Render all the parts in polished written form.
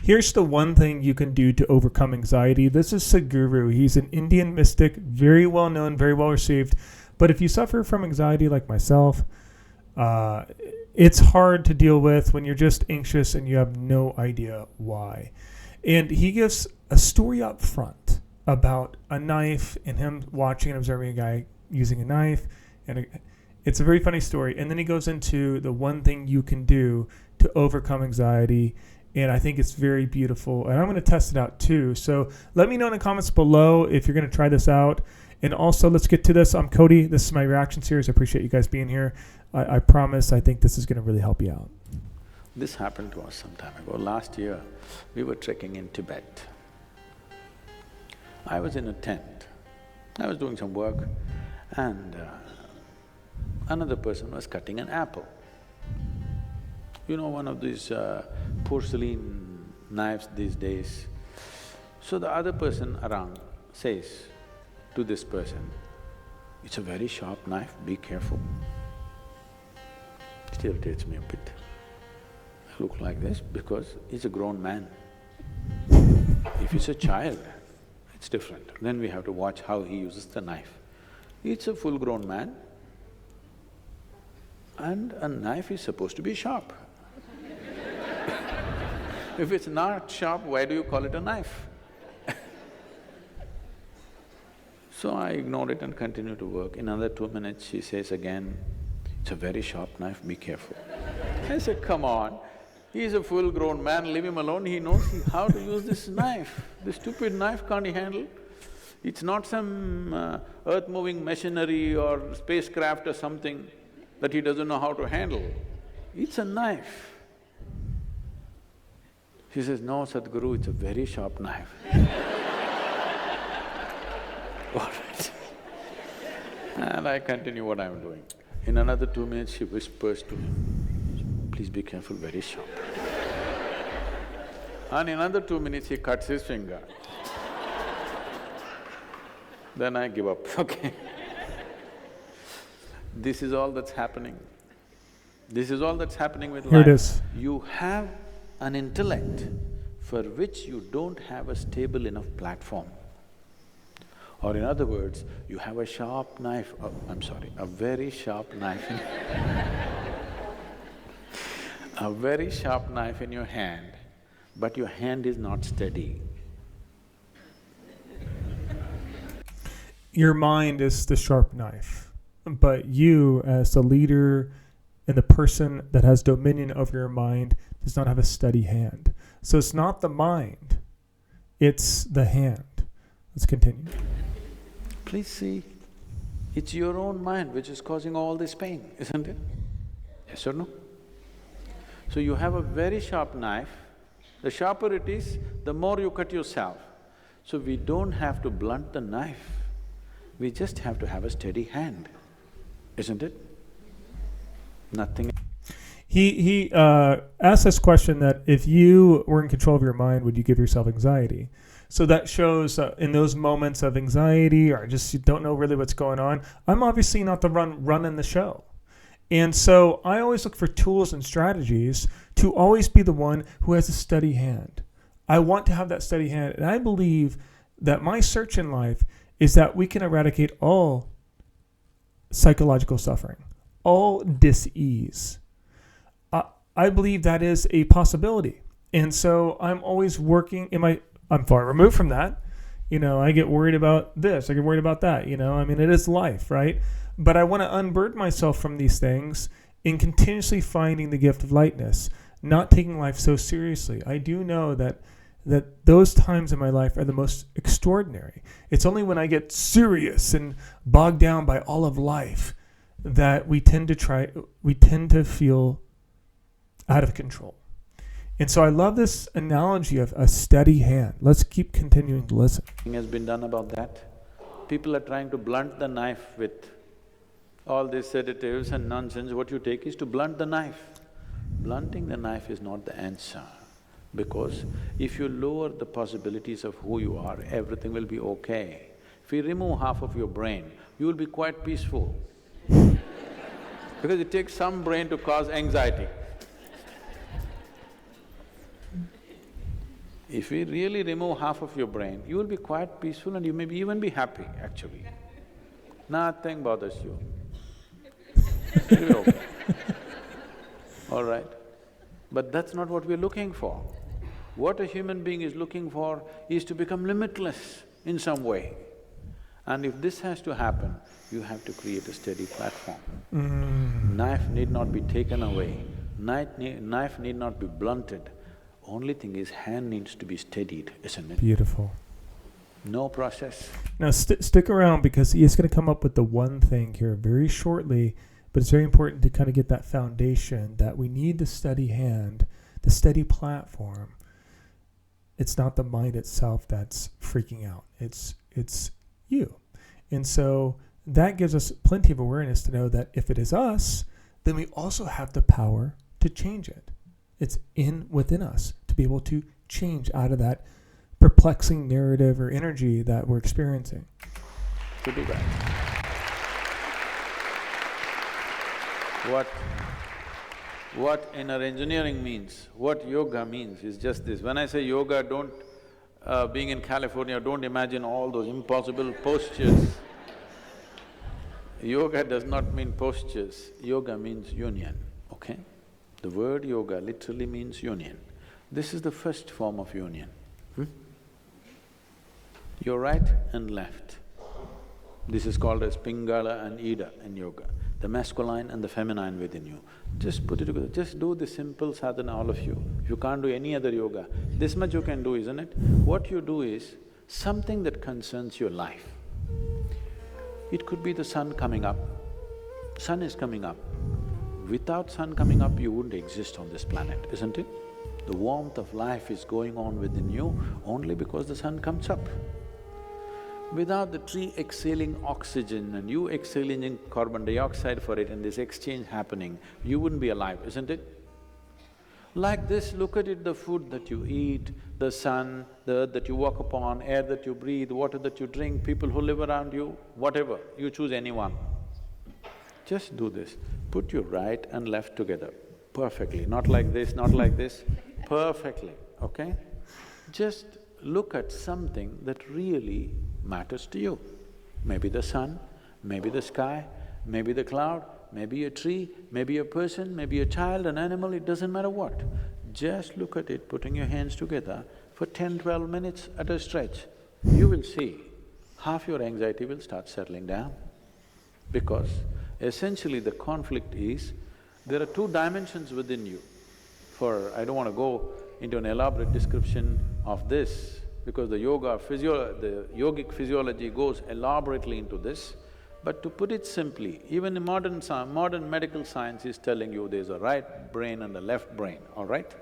Here's the one thing you can do to overcome anxiety. This is Sadhguru. He's an Indian mystic, very well known, very well received. But if you suffer from anxiety like myself, it's hard to deal with when you're just anxious and you have no idea why. And he gives a story up front about a knife and him watching and observing a guy using a knife. And it's a very funny story. And then he goes into the one thing you can do to overcome anxiety. And I think it's very beautiful. And I'm going to test it out too. So let me know in the comments below if you're going to try this out. And also, let's get to this. I'm Cody. This is my reaction series. I appreciate you guys being here. I promise I think this is going to really help you out. This happened to us some time ago. Last year, we were trekking in Tibet. I was in a tent. I was doing some work and another person was cutting an apple. You know, one of these porcelain knives these days. So the other person around says to this person, "It's a very sharp knife, be careful." It irritates me a bit. I look like this because he's a grown man. If he's a child, it's different. Then we have to watch how he uses the knife. It's a full-grown man and a knife is supposed to be sharp. If it's not sharp, why do you call it a knife? So I ignored it and continued to work. In another 2 minutes, she says again, "It's a very sharp knife, be careful." I said, "Come on, he's a full-grown man, leave him alone, he knows how to use this knife. This stupid knife can't he handle? It's not some earth-moving machinery or spacecraft or something that he doesn't know how to handle. It's a knife." She says, "No, Sadhguru, it's a very sharp knife." All right. And I continue what I'm doing. In another 2 minutes, she whispers to me, "Please be careful, very sharp." And in another 2 minutes, he cuts his finger. Then I give up, okay. This is all that's happening. This is all that's happening with life. Here it is. You have an intellect for which you don't have a stable enough platform. Or in other words, you have a sharp knife, a very sharp knife in a very sharp knife in your hand, but your hand is not steady. Your mind is the sharp knife, but you as the leader and the person that has dominion over your mind does not have a steady hand. So it's not the mind, it's the hand. Let's continue. Please see, it's your own mind which is causing all this pain, isn't it? Yes or no? So you have a very sharp knife, the sharper it is, the more you cut yourself. So we don't have to blunt the knife, we just have to have a steady hand, isn't it? Nothing. He asked this question that if you were in control of your mind, would you give yourself anxiety? So that shows in those moments of anxiety or just you don't know really what's going on, I'm obviously not the running the show. And so I always look for tools and strategies to always be the one who has a steady hand. I want to have that steady hand, and I believe that my search in life is that we can eradicate all psychological suffering, all dis-ease. I believe that is a possibility. And so I'm always working I'm far removed from that. You know, I get worried about this, I get worried about that, you know, I mean, it is life, right? But I want to unburden myself from these things in continuously finding the gift of lightness, not taking life so seriously. I do know that those times in my life are the most extraordinary. It's only when I get serious and bogged down by all of life that we tend to feel out of control. And so I love this analogy of a steady hand. Let's keep continuing to listen. Nothing has been done about that. People are trying to blunt the knife with all these sedatives and nonsense. What you take is to blunt the knife. Blunting the knife is not the answer, because if you lower the possibilities of who you are, everything will be okay. If you remove half of your brain, you will be quite peaceful. Because it takes some brain to cause anxiety. If we really remove half of your brain, you will be quite peaceful and you may even be happy, actually. Nothing bothers you. You're okay. All right? But that's not what we're looking for. What a human being is looking for is to become limitless in some way. And if this has to happen, you have to create a steady platform. Knife need not be taken away, knife need not be blunted. Only thing is, hand needs to be steadied, isn't it? Beautiful. No process. Now stick around because he is going to come up with the one thing here very shortly, but it's very important to kind of get that foundation that we need the steady hand, the steady platform. It's not the mind itself that's freaking out. It's you. And so that gives us plenty of awareness to know that if it is us, then we also have the power to change it. It's within us to be able to change out of that perplexing narrative or energy that we're experiencing. To do that. What inner engineering means, what yoga means is just this. When I say yoga, being in California, don't imagine all those impossible postures. Yoga does not mean postures, yoga means union, okay? The word yoga literally means union. This is the first form of union. Your right and left. This is called as Pingala and Ida in yoga, the masculine and the feminine within you. Just put it together, just do this simple sadhana, all of you. You can't do any other yoga. This much you can do, isn't it? What you do is something that concerns your life. It could be the sun coming up. Sun is coming up. Without sun coming up, you wouldn't exist on this planet, isn't it? The warmth of life is going on within you only because the sun comes up. Without the tree exhaling oxygen and you exhaling in carbon dioxide for it and this exchange happening, you wouldn't be alive, isn't it? Like this, look at it, the food that you eat, the sun, the earth that you walk upon, air that you breathe, water that you drink, people who live around you, whatever, you choose anyone. Just do this, put your right and left together perfectly, not like this, not like this, perfectly, okay? Just look at something that really matters to you. Maybe the sun, maybe the sky, maybe the cloud, maybe a tree, maybe a person, maybe a child, an animal, it doesn't matter what. Just look at it, putting your hands together for 10–12 minutes at a stretch. You will see half your anxiety will start settling down. Because essentially the conflict is, there are two dimensions within you. I don't want to go into an elaborate description of this, because the yogic physiology goes elaborately into this. But to put it simply, even in modern medical science is telling you there's a right brain and a left brain, all right?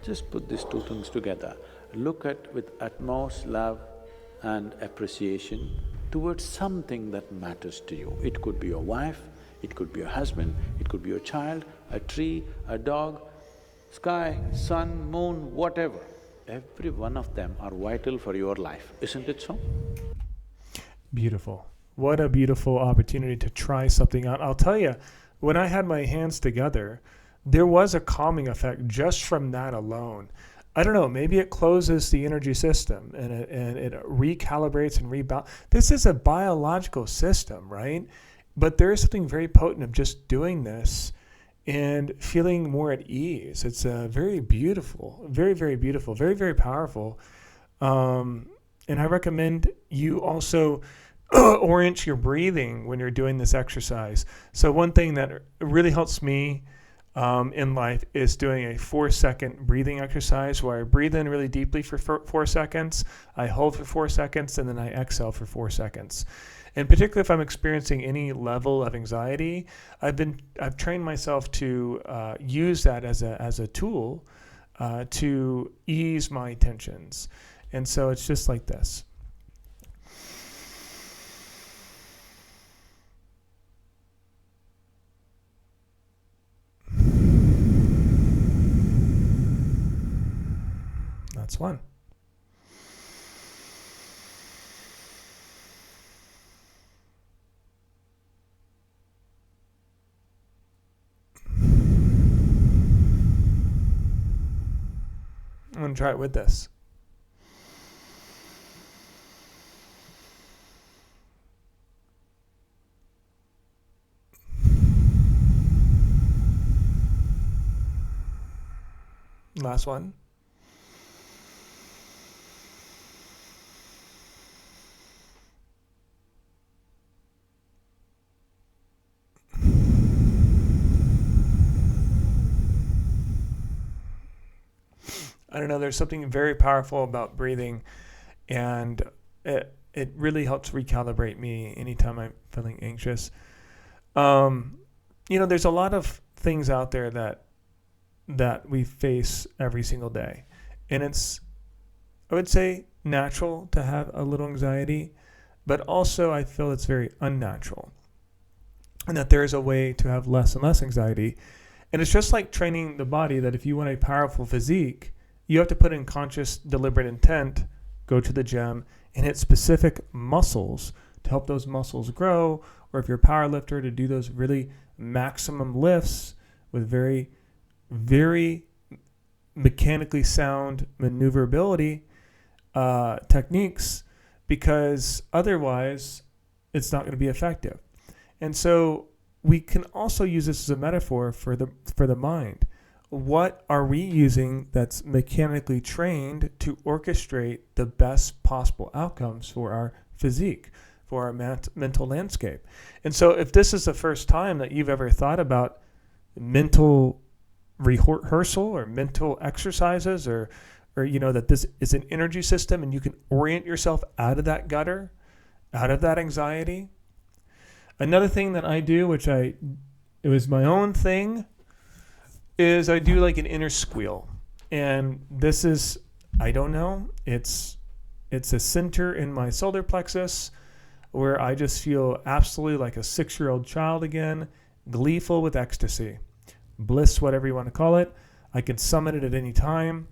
Just put these two things together. Look at with utmost love and appreciation towards something that matters to you. It could be your wife, it could be your husband, it could be your child, a tree, a dog, sky, sun, moon, whatever. Every one of them are vital for your life, isn't it so? Beautiful. What a beautiful opportunity to try something out. I'll tell you, when I had my hands together, there was a calming effect just from that alone. I don't know, maybe it closes the energy system and it recalibrates and rebalances. This is a biological system, right? But there is something very potent of just doing this and feeling more at ease. It's very beautiful, very, very beautiful, very, very powerful. And I recommend you also orient your breathing when you're doing this exercise. So one thing that really helps me in life is doing a 4-second breathing exercise where I breathe in really deeply for 4 seconds, I hold for 4 seconds, and then I exhale for 4 seconds. And particularly if I'm experiencing any level of anxiety, I've trained myself to use that as a tool to ease my tensions. And so it's just like this. That's one. I'm going to try it with this. Last one. I don't know, there's something very powerful about breathing, and it really helps recalibrate me anytime I'm feeling anxious. There's a lot of things out there that we face every single day. And it's, I would say, natural to have a little anxiety, but also I feel it's very unnatural. And that there is a way to have less and less anxiety. And it's just like training the body, that if you want a powerful physique, you have to put in conscious, deliberate intent, go to the gym, and hit specific muscles to help those muscles grow. Or if you're a power lifter, to do those really maximum lifts with very, very mechanically sound maneuverability techniques, because otherwise it's not going to be effective. And so we can also use this as a metaphor for the mind. What are we using that's mechanically trained to orchestrate the best possible outcomes for our physique, for our mental landscape? And so if this is the first time that you've ever thought about mental rehearsal or mental exercises, or that this is an energy system and you can orient yourself out of that gutter, out of that anxiety. Another thing that I do, it was my own thing, is I do like an inner squeal. And this is, I don't know, it's a center in my solar plexus where I just feel absolutely like a 6-year-old child again, gleeful with ecstasy, bliss, whatever you want to call it. I can summon it at any time.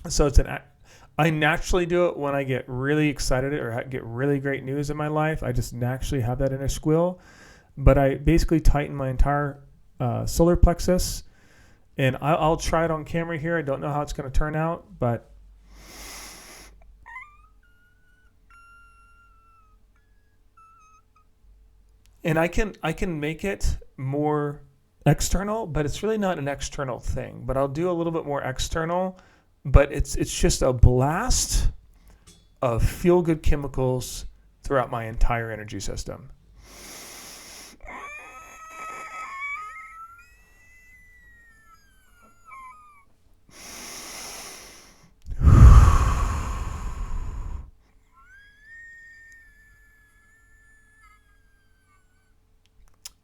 So I naturally do it when I get really excited or get really great news in my life. I just naturally have that inner squeal. But I basically tighten my entire solar plexus. And I'll try it on camera here. I don't know how it's going to turn out, but and I can make it more external, but it's really not an external thing. But I'll do a little bit more external, but it's just a blast of feel-good chemicals throughout my entire energy system.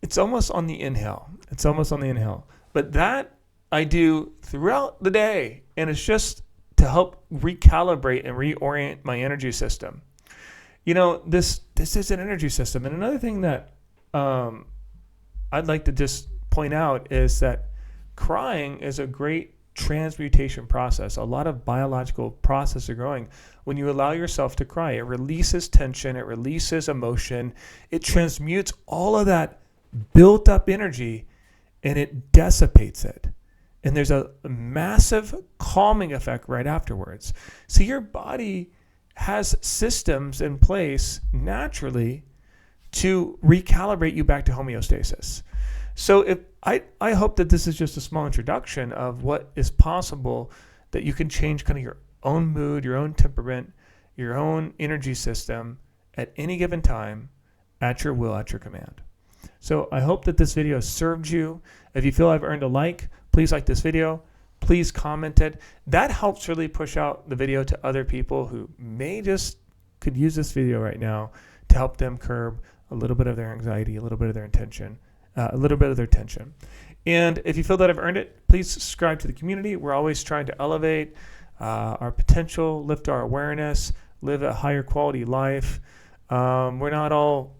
It's almost on the inhale. But that I do throughout the day, and it's just to help recalibrate and reorient my energy system. This is an energy system. And another thing that I'd like to just point out is that crying is a great transmutation process. A lot of biological processes are going. When you allow yourself to cry, it releases tension, it releases emotion, it transmutes all of that built up energy, and it dissipates it. And there's a massive calming effect right afterwards. So your body has systems in place naturally to recalibrate you back to homeostasis. So if I hope that this is just a small introduction of what is possible, that you can change kind of your own mood, your own temperament, your own energy system at any given time, at your will, at your command. So I hope that this video served you. If you feel I've earned a like, please like this video. Please comment it. That helps really push out the video to other people who could use this video right now to help them curb a little bit of their anxiety, a little bit of their tension. And if you feel that I've earned it, please subscribe to the community. We're always trying to elevate our potential, lift our awareness, live a higher quality life. We're not all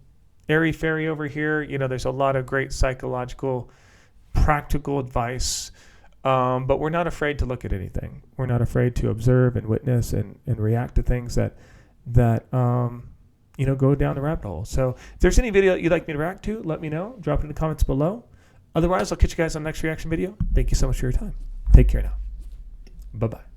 airy-fairy over here. There's a lot of great psychological, practical advice, but we're not afraid to look at anything. We're not afraid to observe and witness and react to things that go down the rabbit hole. So if there's any video you'd like me to react to, let me know. Drop it in the comments below. Otherwise, I'll catch you guys on the next reaction video. Thank you so much for your time. Take care now. Bye-bye.